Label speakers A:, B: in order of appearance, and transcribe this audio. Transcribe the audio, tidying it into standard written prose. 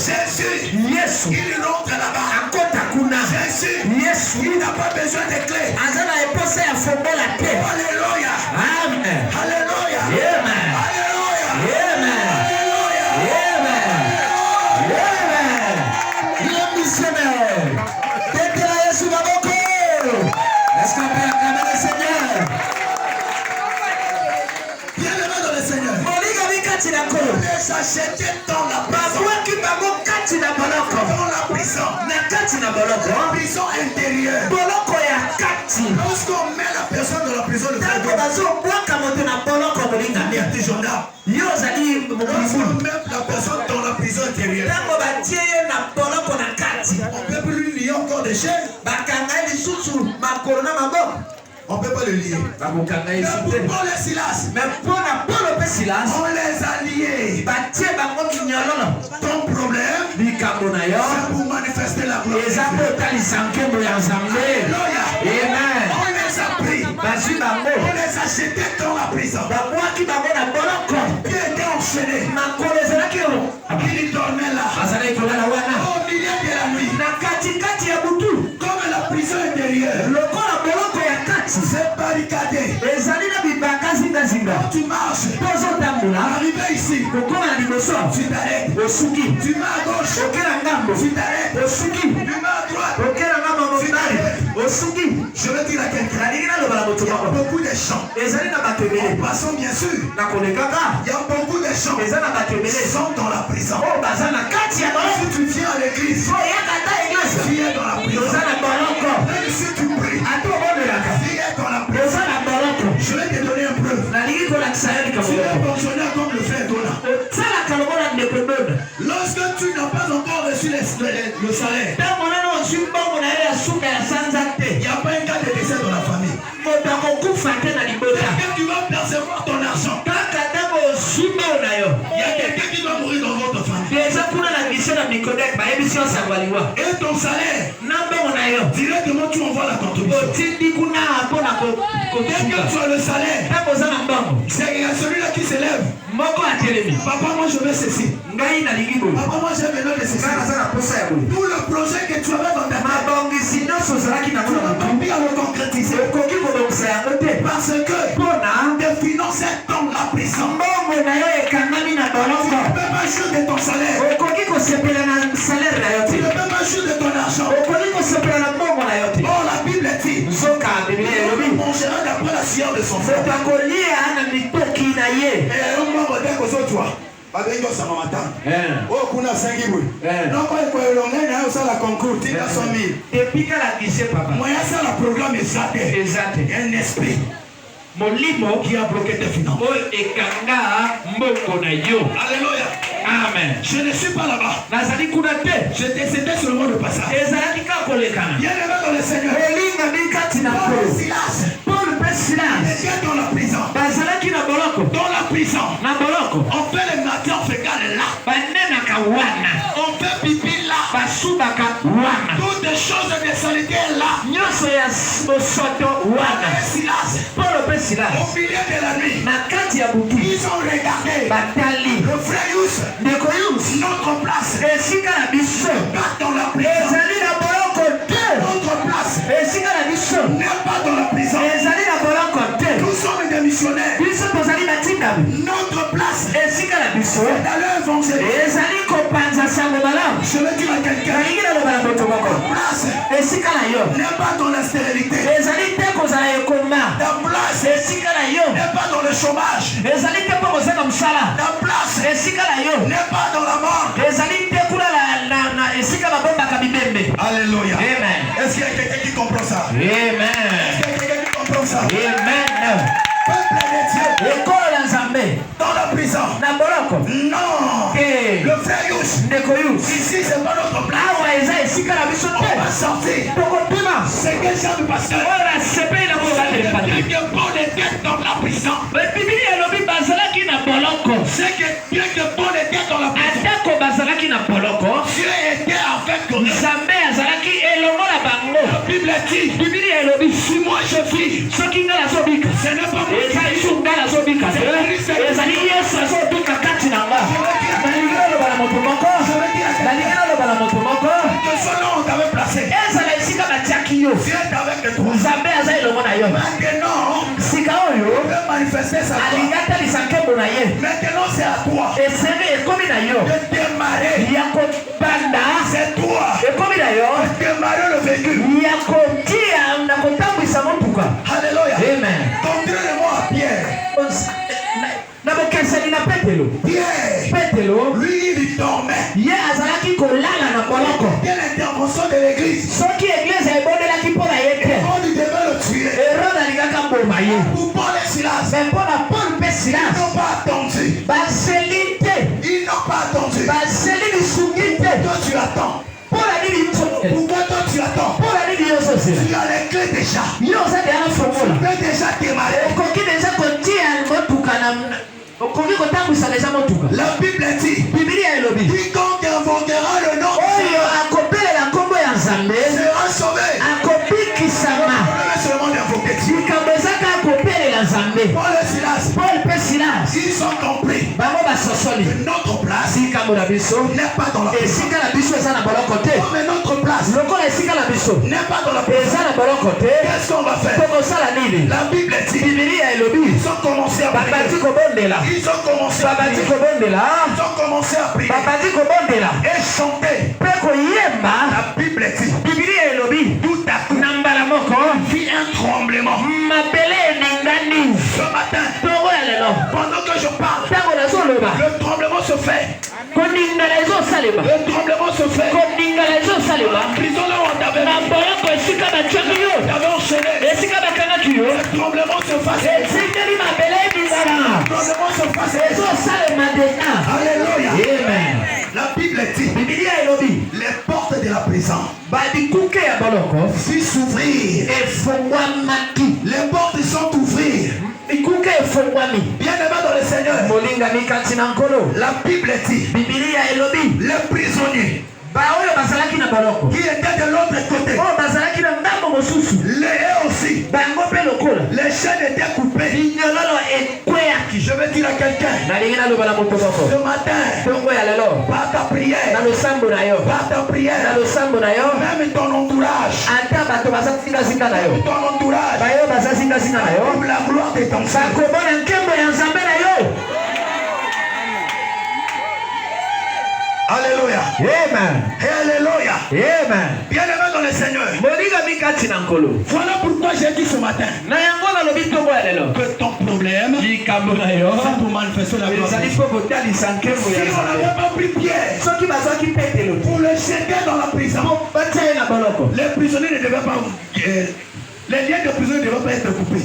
A: Jésus,
B: Yesu
A: il rentre là-bas.
B: akota kuna.
A: Jésus,
B: Yesu
A: il n'a pas besoin de clés.
B: azana eposa ya fongola te.
A: Alléluia.
B: Amen.
A: Alléluia.
B: Amen.
A: Alléluia.
B: Amen.
A: Alléluia.
B: Amen. Il est missionnaire. Tete la Yesu maboko. Est-ce qu'on peut acclamer le Seigneur?
A: Bien-aimé dans le Seigneur.
B: Moliga mikati na ko.
A: Les acheter dans la prison.
B: Babwaki bango kati na boloko.
A: Dans la prison.
B: Na kati na boloko.
A: Prison intérieure.
B: Boloko ya kati.
A: Lorsqu'on met la personne dans la prison, le frère
B: Tango bazobwaka moto na boloko molinga.
A: il y a des gendarmes.
B: Yo ozali
A: Lorsqu'on
B: mokulu.
A: met la personne dans la prison intérieure,
B: Tango batie ye na boloko na kati.
A: on ne peut plus lui lier encore des chaînes.
B: Bakanga ye lisusu makolo na maboko.
A: On ne peut pas le lier.
B: Bakokanga ye
A: Mais
B: lisusu
A: pour
B: te.
A: Paul et Silas,
B: Mais mpona Paulo mpe Silas
A: on les a liés.
B: batie bango minyololo.
A: Ton problème,
B: Likambo na yo
A: c'est pour manifester la gloire.
B: eza mpo otalisa nkembo ya Nzambe.
A: Alléluia.
B: Amen.
A: On les a pris.
B: Bazwi bango
A: On les a jetés dans la prison.
B: babwaki bango na boloko.
A: Qui étaient enchaînés.
B: makolo ezalaki yo
A: Qui dormaient là.
B: azalaki kolala wana
A: Au milieu de la nuit.
B: na katikati ya butu.
A: Comme la prison intérieure.
B: Lokola boloko ya kati
A: C'est barricadé.
B: ezali na bibanga zingazinga.
A: Tu marches.
B: tozotambola
A: Arrivé ici.
B: kokoma na liboso
A: Tu t'arrêtes.
B: osuki
A: Tu mets à gauche.
B: okela ngambo
A: Tu t'arrêtes.
B: osuki
A: Tu mets à droite.
B: okela ngambo mobali osuki.
A: Je veux dire à quelqu'un.
B: nalingi naloba na moto
A: Il y a
B: moko
A: beaucoup de chants.
B: ezali na bato
A: En
B: ebele
A: passant bien sûr.
B: na kolekaka
A: Il y a beaucoup de chants.
B: eza na bato ebele
A: Ils sont dans la prison.
B: oyo baza na kati ya boloko.
A: Si tu viens à l'église,
B: oyaka ta eglise
A: tu es dans la prison.
B: oza na boloko.
A: Même si tu pries,
B: ata obondelaka
A: tu es dans la prison.
B: oza na boloko.
A: Je vais te donner un preuve.
B: nalingi kolakisa yo
A: Tu es
B: likambo
A: fonctionnaire comme le frère Dona.
B: osalaka lokola ndeko dona.
A: Lorsque tu n'as pas encore reçu le salaire,
B: ntango nano ozwi mbongo na yo ya suka ya sanza te.
A: il n'y a pas un cas de décès dans la famille.
B: moto akokufa te na libota.
A: Dès que tu vas percevoir ton argent,
B: kaka ntango ozwi mbongo na yo
A: il y a quelqu'un qui va mourir dans votre famille.
B: eza kuna na mission na mikodek bayebisi yo sango aliwa.
A: Et ton salaire,
B: na mbongo na yo
A: directement tu envoies la contribution.
B: otindi kuna mpona
A: Dès que tu
B: kosuka.
A: as le salaire,
B: ntango oza na mbongo
A: c'est celui-là qui s'élève.
B: moko atelemi.
A: Papa, moi je veux ceci.
B: ngai nalingi boye.
A: Papa, moi j'ai besoin de ceci.
B: ngai naza na posa ya boye.
A: Tout le projet que tu avais dans ta tête,
B: mabongisi nyonso ozalaki
A: tu
B: nango na
A: n'as
B: motu
A: pas pu à le concrétiser.
B: okoki kobongisa yango te
A: Parce que
B: mpona
A: tes finances elles tombent la prison.
B: mbongo na yo ekangami na
A: Tu
B: boloko.
A: ne peux pas jouir de ton salaire.
B: okoki kosepela na salaire na yo
A: Tu
B: te.
A: ne peux pas jouir de ton argent.
B: okoki kosepela na mbongo na yo te.
A: Oh, la Bible dit,
B: nzoka biblia elobi
A: on mangera d'après la sueur de son frère.
B: moto akolia na mitoki na ye.
A: Et un moment dès que ce toi, babengi osanga matanga. Oh, kuna asengi boye. Donc ko elonga na yo sala concours tika 100 000.
B: epikala gise papa
A: Moya sala programme eza te.
B: eza te.
A: Un esprit
B: molimo
A: qui a bloqué tes finances.
B: oyo ekanga mbongo na yo.
A: Alléluia.
B: amen.
A: Je ne suis pas là-bas.
B: nazali kuna te.
A: C'était seulement le passage.
B: ezalaki kaka kolekana.
A: Bien-aimé dans le Seigneur.
B: elinga mikati na
A: Paul
B: nkolo.
A: et Silas
B: paul mpe silas
A: étaient dans la prison.
B: bazalaki na boloko.
A: Dans la prison,
B: na boloko
A: on fait les matières fécales là.
B: banenaka wana
A: On fait pipi là.
B: basubaka wana
A: Toutes les choses de saleté là.
B: nyonso ya bosoto wana.
A: Et Silas,
B: paulo mpe silas
A: au milieu de la nuit,
B: na kati ya butu
A: ils ont regardé
B: batali
A: le frère Yus,
B: ndeko yusi
A: notre place,
B: esika na biso
A: pas dans la prison.
B: ezali na boloko te.
A: Notre place
B: esika na biso
A: n'est pas dans la prison.
B: ezali na boloko te.
A: Nous sommes des missionnaires.
B: biso tozali batindami.
A: Notre place
B: esika na biso
A: est dans l'évangile.
B: ezali kopanza sango malamu.
A: Je veux dire à quelqu'un,
B: nalingi naloba na moto moko
A: place
B: esika na yo
A: n'est pas dans la stérilité.
B: ezali te kozala ekoma.
A: Ta place
B: esika na yo
A: n'est pas dans le chômage.
B: ezali te mpo kozanga mosala.
A: Ta place
B: esika na yo
A: n'est pas dans la mort.
B: ezali te kuna na esika babombaka bibembe.
A: Alléluia.
B: Amen.
A: Est-ce qu'il y a quelqu'un qui comprend ça?
B: Amen.
A: Est-ce qu'il y a quelqu'un qui comprend ça?
B: Amen.
A: Peuple de Dieu,
B: ekolo na nzambe
A: dans la prison.
B: na boloko
A: Non.
B: te.
A: Le frère Yus,
B: ndeko yusi
A: ici c'est pas notre place.
B: awa eza esika na biso
A: On va
B: te.
A: sortir.
B: tokopima
A: C'est quel genre de pasteur?
B: oyo nasepeli na koatelepate.
A: Que Paul était dans la prison.
B: bibili elobi bazalaki na boloko.
A: C'est que bien que Paul était dans la prison,
B: atako bazalaki na boloko
A: Dieu était avec eux.
B: nzambe azalaki elongo na bango.
A: La Bible dit,
B: bibili elobi
A: si moi je vis,
B: soki ngai nazobika
A: ce n'est pas moi
B: eza
A: qui vis.
B: isu ngai nazobika te ezali yesu azobika kati na nga. nalingi naloba na moto moko nalingi yo.
A: Dieu est avec toi.
B: Nzambe aza elongo na yo.
A: Maintenant,
B: sika oyo
A: peut manifester sa gloire.
B: alingata lisankembo na ye.
A: Maintenant, c'est à toi.
B: Esenge ekomi na yo.
A: De démarrer.
B: Ya kobanda.
A: C'est toi.
B: Ekomi na yo.
A: De démarrer le véhicule.
B: Ya kotia na kotambwisa motuka.
A: Alléluia.
B: Amen.
A: Contrairement à Pierre.
B: Na bokeseni na Petelo.
A: Pierre.
B: Petelo.
A: Lui, il dormait.
B: Ye azalaki kolala na boloko.
A: Quelle intervention de l'église.
B: Soki église ebondelaki mpo na ye te.
A: On lui devait le tuer.
B: Hérode alingaka mboma ye.
A: Pour Paul et Silas.
B: Mais mpo na Paul mpe Silas.
A: Ils n'ont pas attendu.
B: Baseli te.
A: Ils n'ont pas attendu.
B: Baseli lisungi te.
A: Toi, tu attends.
B: Pourquoi
A: toi tu attends? Tu as les clés déjà. Tu peux déjà démarrer. La Bible dit quiconque invoquera le nom sera sauvé. Seulement d'invoquer Dieu. Paul et Silas, ils ont compris que notre place n'est pas dans la prison. Mais notre place n'est pas dans la prison. Qu'est-ce qu'on va faire? La Bible dit ils ont commencé à prier. Ils ont commencé à prier. Ils ont commencé à prier. Et chanter. La Bible dit tout à coup fit un tremblement. Ce matin, pendant que je parle, le tremblement se fait. Le tremblement se fait. La prison là où on t'avait enchaîné. Le tremblement se fasse. Le tremblement se fasse. Alléluia.
B: Amen.
A: La Bible dit les portes de la prison s'ils s'ouvrir. Les portes sont ouvertes. Bien-aimé dans le Seigneur. La Bible dit les prisonniers qui étaient de l'autre côté, les aussi, les chaînes étaient coupées. Je veux dire à quelqu'un ce matin, par ta prière, même ton entourage, pour la gloire de ton Seigneur. Alléluia.
B: Amen.
A: Alléluia.
B: Amen.
A: Bien-aimé dans le Seigneur. Voilà pourquoi j'ai dit ce matin que ton problème c'est pour manifester la gloire. Si on n'avait pas pris Pierre pour le jeter dans la prison, les prisonniers ne devaient pas les liens de prison ne devaient pas être coupés.